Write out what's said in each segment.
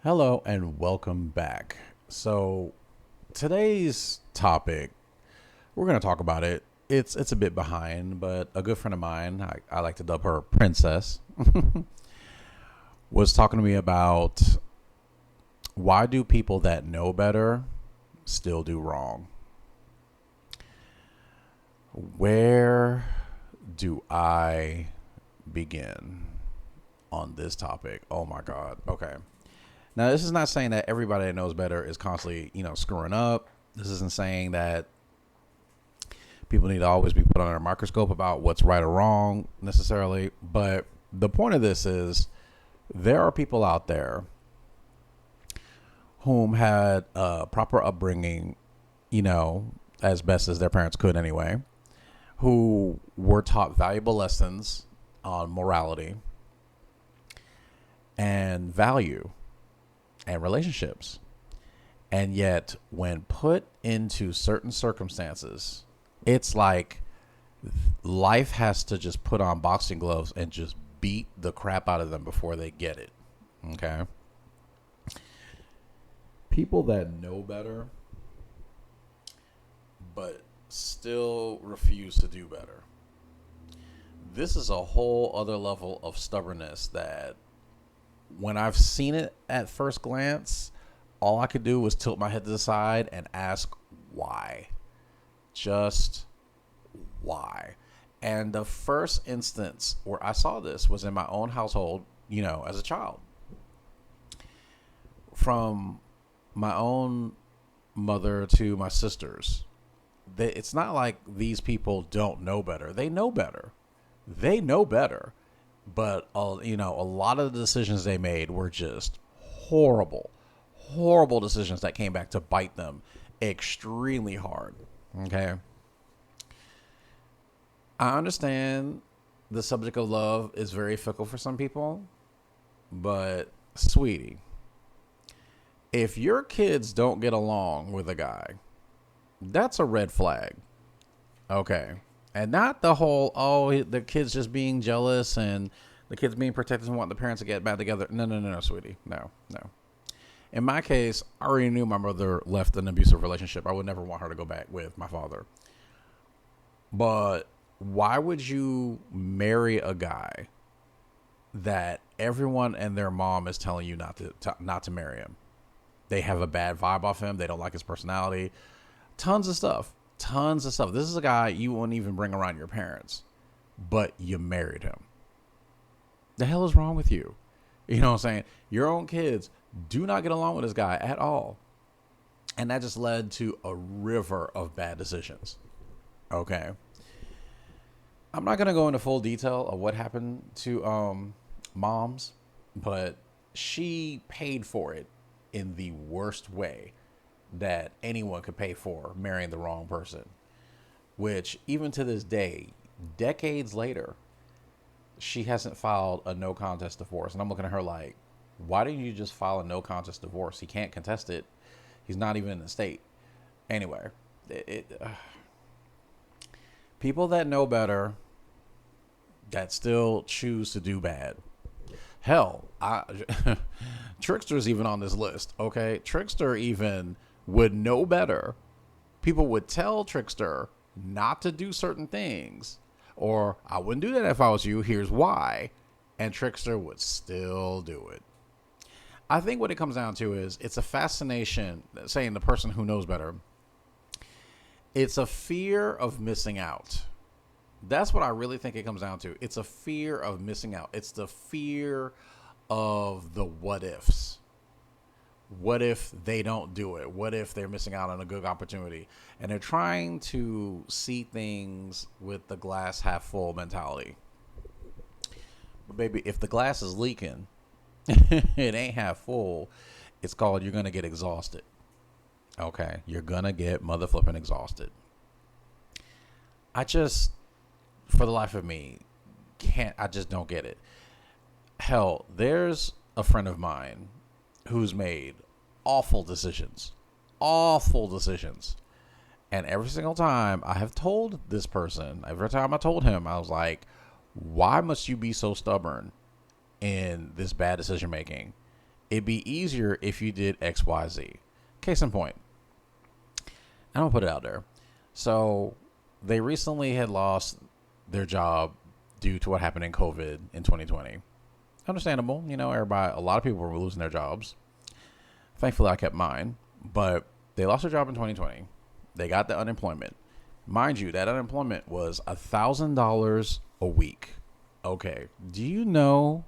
Hello and welcome back. So, today's topic, we're going to talk about it. It's a bit behind, but a good friend of mine, I like to dub her Princess, was talking to me about why do people that know better still do wrong? Where do I begin on this topic? Oh my God. Okay. Now, this is not saying that everybody that knows better is constantly, screwing up. This isn't saying that people need to always be put under a microscope about what's right or wrong necessarily. But the point of this is there are people out there whom had a proper upbringing, as best as their parents could anyway, who were taught valuable lessons on morality and value and relationships. And yet, when put into certain circumstances, it's like life has to just put on boxing gloves and just beat the crap out of them before they get it. Okay? People that know better, but still refuse to do better. This is a whole other level of stubbornness that when I've seen it at first glance, all I could do was tilt my head to the side and ask why. Just why. And the first instance where I saw this was in my own household, as a child. From my own mother to my sisters. It's not like these people don't know better. They know better. They know better. But, a lot of the decisions they made were just horrible, horrible decisions that came back to bite them extremely hard. Okay. I understand the subject of love is very fickle for some people, but sweetie, if your kids don't get along with a guy, that's a red flag. Okay. And not the whole, the kids just being jealous and the kids being protected and wanting the parents to get back together. No, no, no, no, sweetie. No, no. In my case, I already knew my mother left an abusive relationship. I would never want her to go back with my father. But why would you marry a guy that everyone and their mom is telling you not to marry him? They have a bad vibe off him. They don't like his personality. Tons of stuff. Tons of stuff. This is a guy you wouldn't even bring around your parents, but you married him. The hell is wrong with you? You know what I'm saying? Your own kids do not get along with this guy at all. And that just led to a river of bad decisions. Okay. I'm not going to go into full detail of what happened to moms, but she paid for it in the worst way that anyone could pay for marrying the wrong person, which even to this day, decades later, she hasn't filed a no contest divorce. And I'm looking at her like, why didn't you just file a no contest divorce? He can't contest it. He's not even in the state. Anyway, people that know better that still choose to do bad. Hell, Trickster's even on this list, okay? Trickster even would know better. People would tell Trickster not to do certain things, or I wouldn't do that if I was you, here's why, and Trickster would still do it. I think what it comes down to is it's a fascination, saying the person who knows better, it's a fear of missing out. That's what I really think it comes down to. It's a fear of missing out. It's the fear of the what ifs. What if they don't do it? What if they're missing out on a good opportunity? And they're trying to see things with the glass half full mentality. But baby, if the glass is leaking, it ain't half full. It's called you're going to get exhausted. Okay? You're going to get mother flipping exhausted. For the life of me, I just don't get it. Hell, there's a friend of mine who's made awful decisions. Awful decisions. And every single time I have told this person, every time I told him, I was like, why must you be so stubborn in this bad decision making? It'd be easier if you did XYZ. Case in point, I'm gonna put it out there. So they recently had lost their job due to what happened in COVID in 2020. Understandable, everybody, a lot of people were losing their jobs. Thankfully, I kept mine, but they lost their job in 2020. They got the unemployment. Mind you, that unemployment was $1,000 a week. Okay, do you know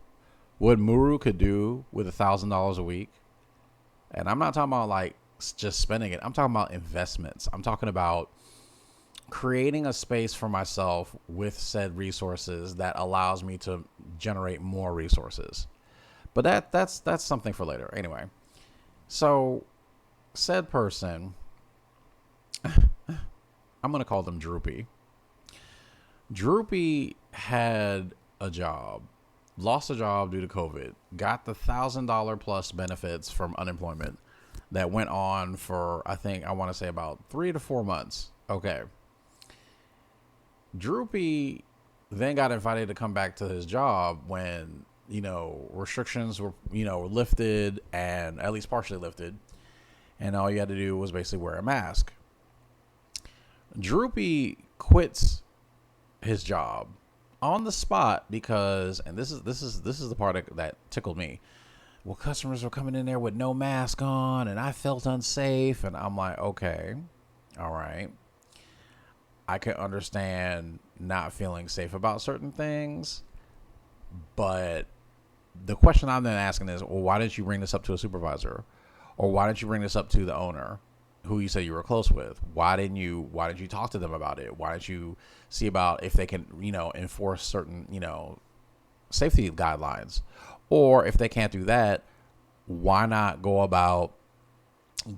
what Muru could do with $1,000 a week? And I'm not talking about like just spending it. I'm talking about investments. I'm talking about creating a space for myself with said resources that allows me to generate more resources. But that's something for later. Anyway, so said person, I'm going to call them Droopy. Droopy had a job, lost a job due to COVID, got the $1,000 plus benefits from unemployment that went on for, I want to say about 3 to 4 months. Okay. Droopy then got invited to come back to his job when, restrictions were, lifted, and at least partially lifted. And all you had to do was basically wear a mask. Droopy quits his job on the spot because, and this is the part that tickled me. Well, customers were coming in there with no mask on, and I felt unsafe. And I'm like, okay, all right. I can understand not feeling safe about certain things, but the question I'm then asking is, well, why didn't you bring this up to a supervisor, or why didn't you bring this up to the owner, who you said you were close with? Why didn't you talk to them about it? Why didn't you see about if they can, enforce certain, safety guidelines? Or if they can't do that, why not go about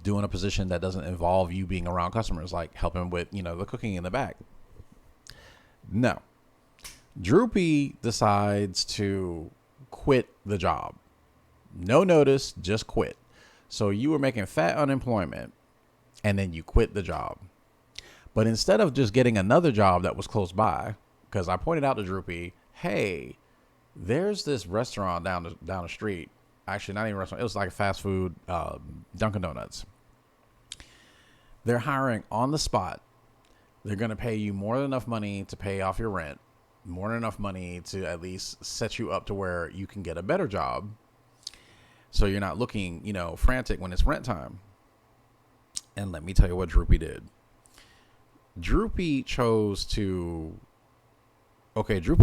doing a position that doesn't involve you being around customers, like helping with, the cooking in the back? No. Droopy decides to quit the job. No notice, just quit. So you were making fat unemployment, and then you quit the job. But instead of just getting another job that was close by, because I pointed out to Droopy, hey, there's this restaurant down the street. Actually, not even a restaurant. It was like a fast food, Dunkin' Donuts. They're hiring on the spot. They're going to pay you more than enough money to pay off your rent, more than enough money to at least set you up to where you can get a better job. So you're not looking, frantic when it's rent time. And let me tell you what Droopy did. Droopy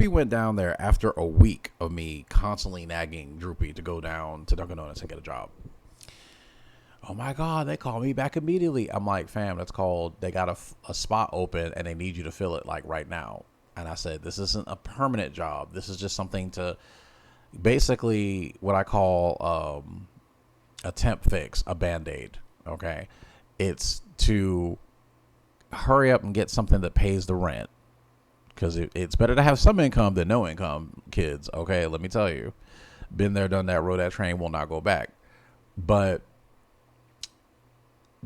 went down there after a week of me constantly nagging Droopy to go down to Dunkin' Donuts and get a job. Oh my God, they called me back immediately. I'm like, fam, they got a spot open and they need you to fill it like right now. And I said, this isn't a permanent job. This is just something to basically what I call a temp fix, a Band-Aid. Okay. It's to hurry up and get something that pays the rent. Because it's better to have some income than no income, kids. Okay, let me tell you. Been there, done that, rode that train, will not go back. But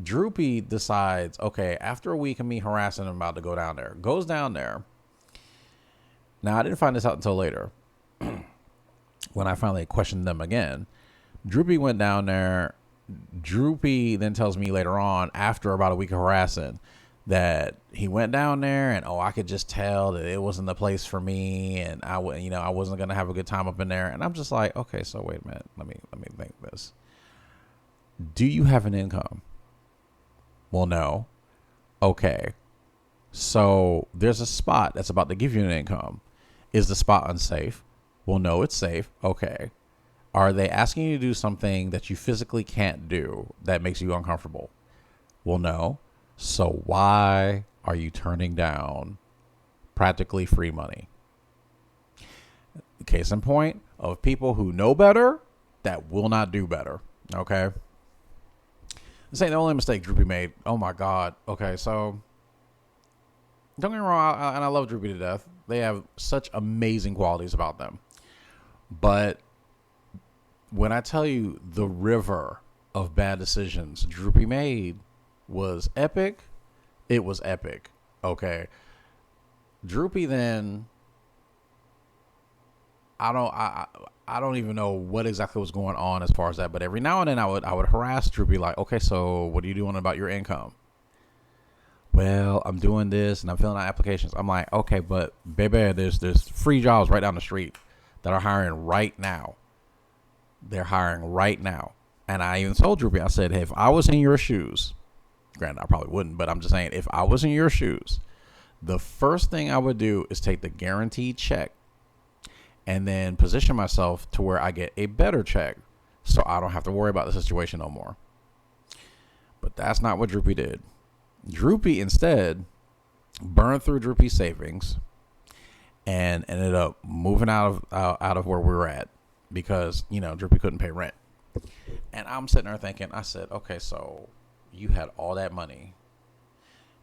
Droopy decides, okay, after a week of me harassing him about to go down there, goes down there. Now, I didn't find this out until later. When I finally questioned them again. Droopy went down there. Droopy then tells me later on, after about a week of harassing, that he went down there and I could just tell that it wasn't the place for me, and I wasn't gonna have a good time up in there. And I'm just like, okay, so wait a minute, let me think this. Do you have an income? Well, no. Okay, so there's a spot that's about to give you an income. Is the spot unsafe? Well, no, it's safe. Okay. Are they asking you to do something that you physically can't do that makes you uncomfortable? Well, no. So why are you turning down practically free money? Case in point of people who know better that will not do better. Okay. This ain't the only mistake Droopy made. Oh my God. Okay. So don't get me wrong. And I love Droopy to death. They have such amazing qualities about them. But when I tell you the river of bad decisions Droopy made was epic, it was epic. Okay. Droopy then, I don't even know what exactly was going on as far as that, but every now and then I would harass Droopy like, okay, so what are you doing about your income? Well, I'm doing this and I'm filling out applications. I'm like, okay, but baby, there's free jobs right down the street that are hiring right now. They're hiring right now. And I even told Droopy, I said, hey, if I was in your shoes, granted, I probably wouldn't, but I'm just saying, if I was in your shoes, the first thing I would do is take the guaranteed check and then position myself to where I get a better check so I don't have to worry about the situation no more. But that's not what Droopy did. Droopy instead burned through Droopy's savings and ended up moving out of where we were at because, Droopy couldn't pay rent. And I'm sitting there thinking, I said, okay, so you had all that money.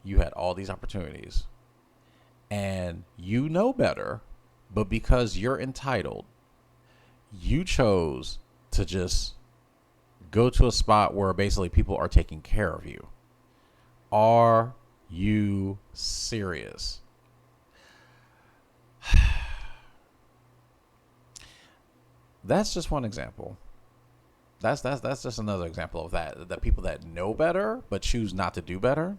You had all these opportunities. And you know better, but because you're entitled, you chose to just go to a spot where basically people are taking care of you. Are you serious? That's just one example. That's just another example of that people that know better but choose not to do better.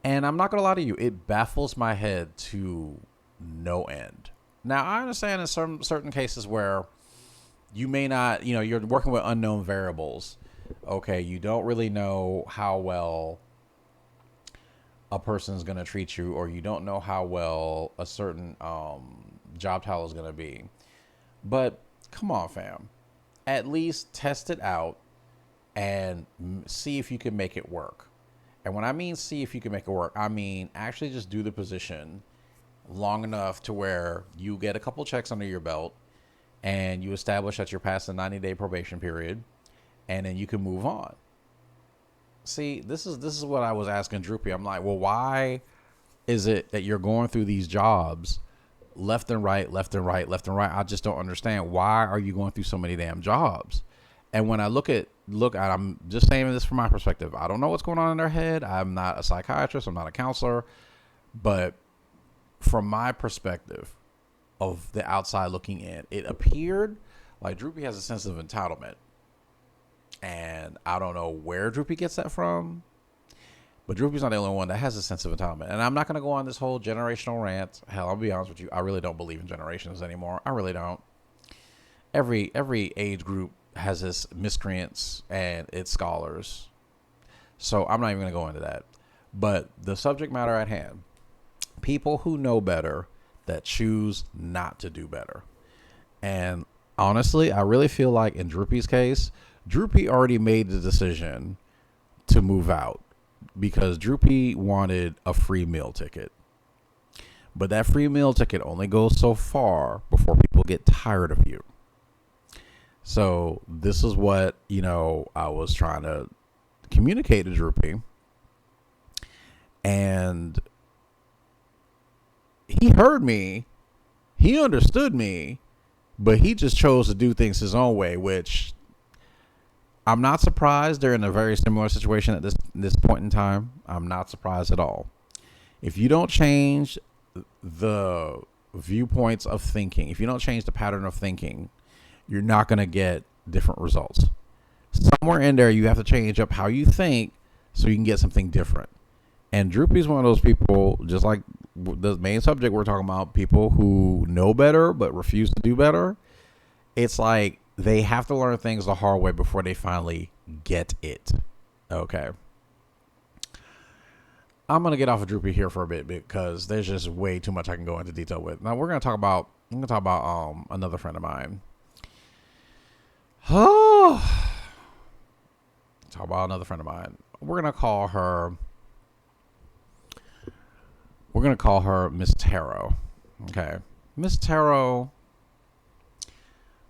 And I'm not gonna lie to you, it baffles my head to no end. Now I understand in some certain cases where you may not, you're working with unknown variables. Okay, you don't really know how well a person is going to treat you, or you don't know how well a certain job title is going to be. But come on, fam. At least test it out and see if you can make it work. And when I mean see if you can make it work, I mean actually just do the position long enough to where you get a couple checks under your belt and you establish that you're past the 90-day probation period, and then you can move on. See, this is what I was asking Droopy. I'm like, well, why is it that you're going through these jobs left and right, left and right, left and right? I just don't understand. Why are you going through so many damn jobs? And when I look at, I'm just saying this from my perspective. I don't know what's going on in their head. I'm not a psychiatrist. I'm not a counselor. But from my perspective of the outside looking in, it appeared like Droopy has a sense of entitlement. And I don't know where Droopy gets that from, but Droopy's not the only one that has a sense of entitlement. And I'm not going to go on this whole generational rant. Hell, I'll be honest with you. I really don't believe in generations anymore. I really don't. Every age group has its miscreants and its scholars. So I'm not even going to go into that. But the subject matter at hand, people who know better that choose not to do better. And honestly, I really feel like in Droopy's case, Droopy already made the decision to move out because Droopy wanted a free meal ticket. But that free meal ticket only goes so far before people get tired of you. So this is what, I was trying to communicate to Droopy. And he heard me. He understood me. But he just chose to do things his own way, which I'm not surprised. They're in a very similar situation at this point in time. I'm not surprised at all. If you don't change the viewpoints of thinking, if you don't change the pattern of thinking, you're not going to get different results. Somewhere in there, you have to change up how you think so you can get something different. And Droopy's one of those people, just like the main subject we're talking about, people who know better but refuse to do better. It's like they have to learn things the hard way before they finally get it. Okay. I'm going to get off of Droopy here for a bit because there's just way too much I can go into detail with. Now I'm going to talk about another friend of mine. Oh, talk about another friend of mine. We're going to call her Miss Tarot. Okay. Miss Tarot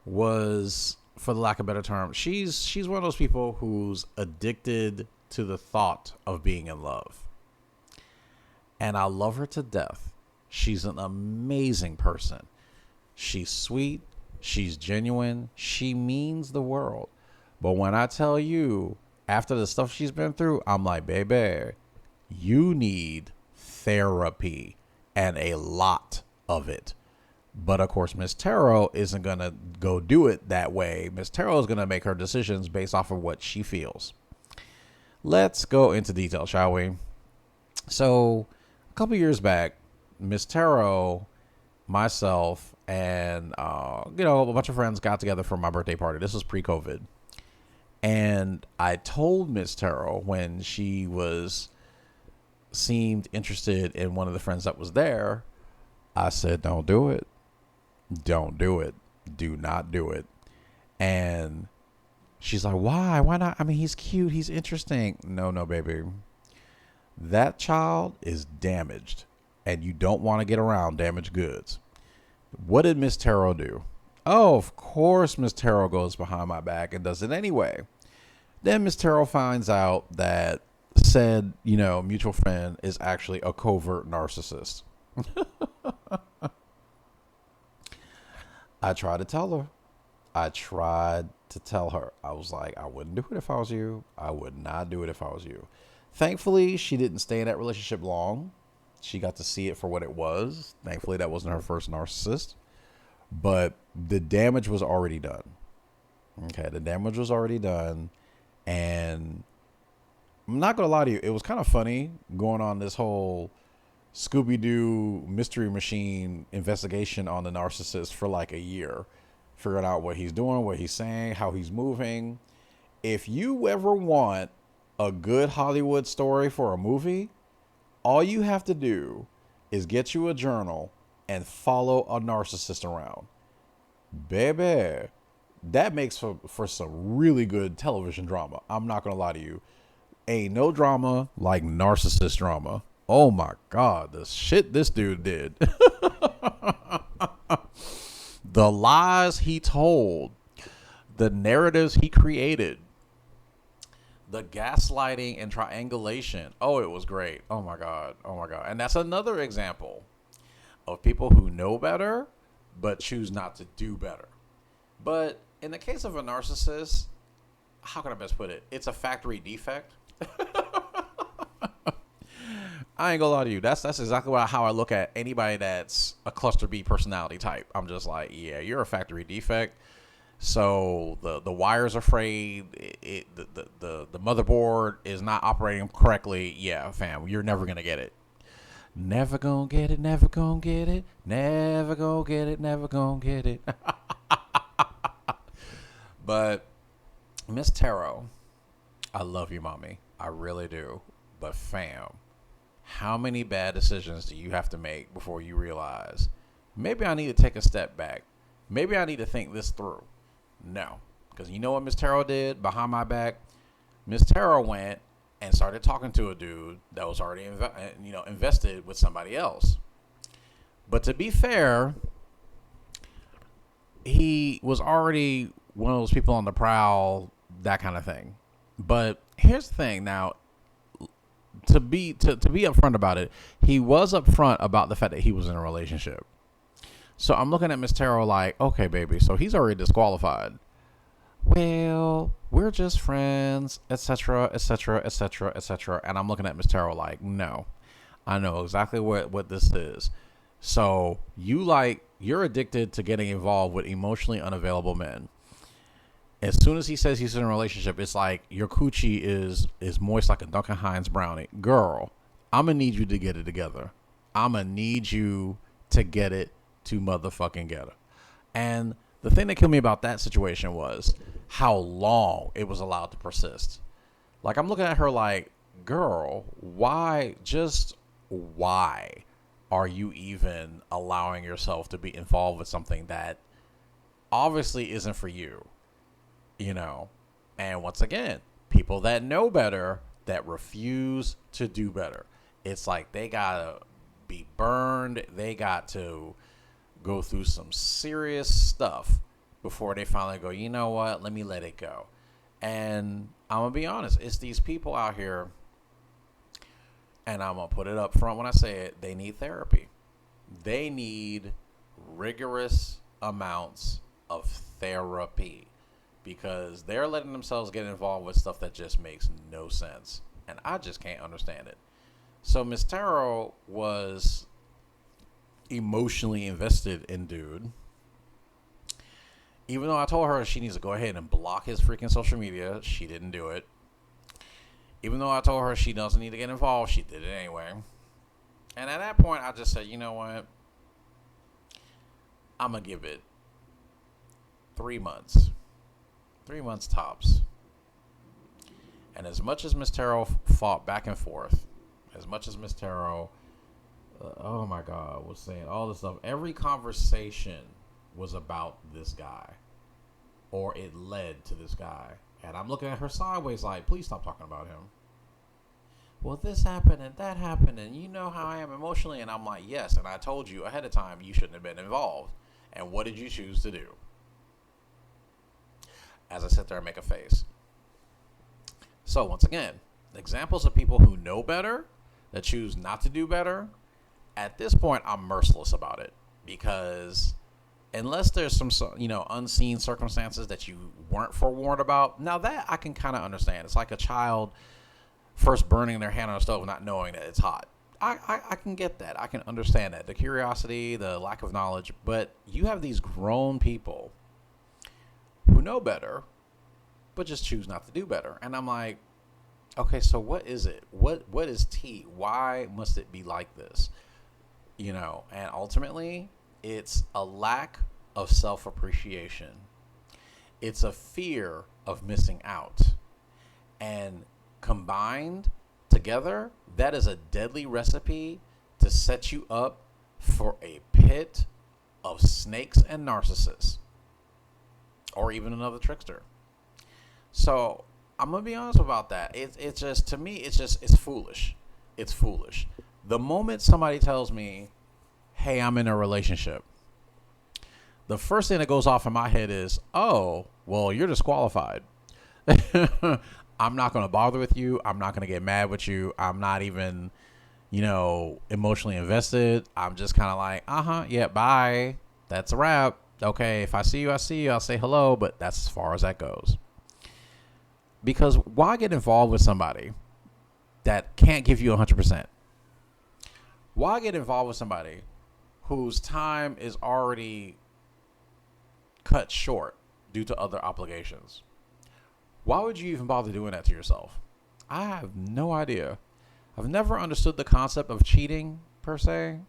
was, for the lack of a better term, she's one of those people who's addicted to the thought of being in love. And I love her to death. She's an amazing person. She's sweet. She's genuine. She means the world. But when I tell you, after the stuff she's been through, I'm like, baby, you need therapy, and a lot of it. But of course, Miss Tarot isn't going to go do it that way. Miss Tarot is going to make her decisions based off of what she feels. Let's go into detail, shall we? So, a couple years back, Miss Tarot, myself, and a bunch of friends got together for my birthday party. This was pre-COVID. And I told Miss Tarot when she seemed interested in one of the friends that was there, I said, don't do it. Don't do it. Do not do it. And she's like, why? Why not? I mean, he's cute. He's interesting. No, baby. That child is damaged, and you don't want to get around damaged goods. What did Miss Tarot do? Oh, of course, Miss Tarot goes behind my back and does it anyway. Then Miss Tarot finds out that said, mutual friend is actually a covert narcissist. I tried to tell her. I was like, I wouldn't do it if I was you. I would not do it if I was you. Thankfully, she didn't stay in that relationship long. She got to see it for what it was. Thankfully, that wasn't her first narcissist. But the damage was already done. Okay, the damage was already done. And I'm not going to lie to you. It was kind of funny going on this whole Scooby-Doo mystery machine investigation on the narcissist for like a year. Figuring out what he's doing, what he's saying, how he's moving. If you ever want a good Hollywood story for a movie, all you have to do is get you a journal and follow a narcissist around. Baby, that makes for some really good television drama. I'm not going to lie to you. Ain't no drama like narcissist drama. Oh my God, the shit this dude did. The lies he told, the narratives he created, the gaslighting and triangulation. Oh, it was great. Oh my God. And that's another example of people who know better, but choose not to do better. But in the case of a narcissist, how can I best put it? It's a factory defect. I ain't gonna lie to you. That's exactly how I look at anybody that's a cluster B personality type. I'm just like, yeah, you're a factory defect. So the wires are frayed. The motherboard is not operating correctly. Yeah, fam, you're never gonna get it. Never gonna get it. Never gonna get it. Never gonna get it. Never gonna get it. But Miss Tarot, I love you, mommy. I really do. But fam, how many bad decisions do you have to make before you realize maybe I need to take a step back? Maybe I need to think this through. No, because you know what Miss Tarot did behind my back? Miss Tarot went and started talking to a dude that was already invested with somebody else. But to be fair, he was already one of those people on the prowl, that kind of thing. But here's the thing now. To be upfront about it, he was upfront about the fact that he was in a relationship. So I'm looking at Miss Tarot like, okay, baby, so he's already disqualified. Well, we're just friends, etc., etc., etc., etc. And I'm looking at Miss Tarot like, no, I know exactly what this is. So you're addicted to getting involved with emotionally unavailable men. As soon as he says he's in a relationship, it's like your coochie is moist like a Duncan Hines brownie. Girl, I'm going to need you to get it together. I'm going to need you to get it to motherfucking get it. And the thing that killed me about that situation was how long it was allowed to persist. Like, I'm looking at her like, girl, why are you even allowing yourself to be involved with something that obviously isn't for you? And once again, people that know better that refuse to do better. It's like they gotta be burned. They got to go through some serious stuff before they finally go, you know what? Let me let it go. And I'm gonna be honest, it's these people out here, and I'm gonna put it up front when I say it, they need therapy. They need rigorous amounts of therapy. Because they're letting themselves get involved with stuff that just makes no sense. And I just can't understand it. So Miss Tarot was emotionally invested in dude. Even though I told her she needs to go ahead and block his freaking social media, she didn't do it. Even though I told her she doesn't need to get involved, she did it anyway. And at that point, I just said, you know what? I'm going to give it 3 months. 3 months tops. And as much as Miss Tarot fought back and forth, as much as Miss Tarot, oh my God, was saying all this stuff, every conversation was about this guy. Or it led to this guy. And I'm looking at her sideways like, please stop talking about him. Well, this happened and that happened, and you know how I am emotionally. And I'm like, yes, and I told you ahead of time you shouldn't have been involved. And what did you choose to do? As I sit there and make a face. So once again, examples of people who know better, that choose not to do better. At this point, I'm merciless about it, because unless there's some, unseen circumstances that you weren't forewarned about, now that I can kind of understand. It's like a child first burning their hand on a stove not knowing that it's hot. I can get that. I can understand that. The curiosity, the lack of knowledge. But you have these grown people who know better, but just choose not to do better. And I'm like, okay, so what is it? What is tea? Why must it be like this? And ultimately, it's a lack of self-appreciation. It's a fear of missing out. And combined together, that is a deadly recipe to set you up for a pit of snakes and narcissists, or even another trickster. So I'm gonna be honest about that. It's just, to me, it's foolish. It's foolish. The moment somebody tells me, hey, I'm in a relationship, the first thing that goes off in my head is, oh, well, you're disqualified. I'm not going to bother with you. I'm not going to get mad with you. I'm not even, emotionally invested. I'm just kind of like, yeah, bye. That's a wrap. Okay, if I see you, I see you. I'll say hello, but that's as far as that goes. Because why get involved with somebody that can't give you 100%? Why get involved with somebody whose time is already cut short due to other obligations? Why would you even bother doing that to yourself? I have no idea. I've never understood the concept of cheating, per se.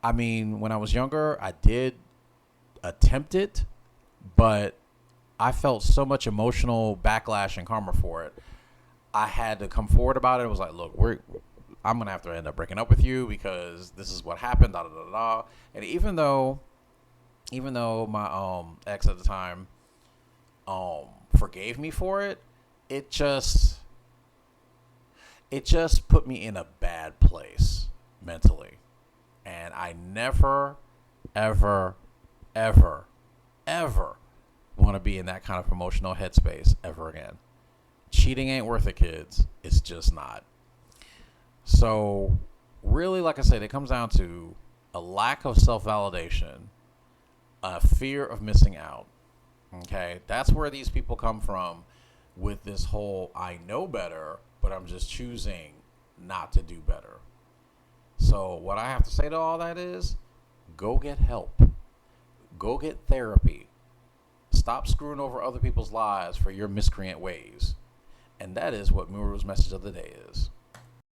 I mean, when I was younger, I did attempt it, but I felt so much emotional backlash and karma for it. I had to come forward about it. It was like, look, I'm going to have to end up breaking up with you because this is what happened, da da da da. And even though my ex at the time forgave me for it, it just put me in a bad place mentally. And I never, ever, ever, ever want to be in that kind of emotional headspace ever again. Cheating ain't worth it, kids. It's just not. So really, like I said, it comes down to a lack of self-validation, a fear of missing out. Okay, that's where these people come from with this whole I know better, but I'm just choosing not to do better. So what I have to say to all that is, go get help. Go get therapy. Stop screwing over other people's lives for your miscreant ways. And that is what Muru's message of the day is.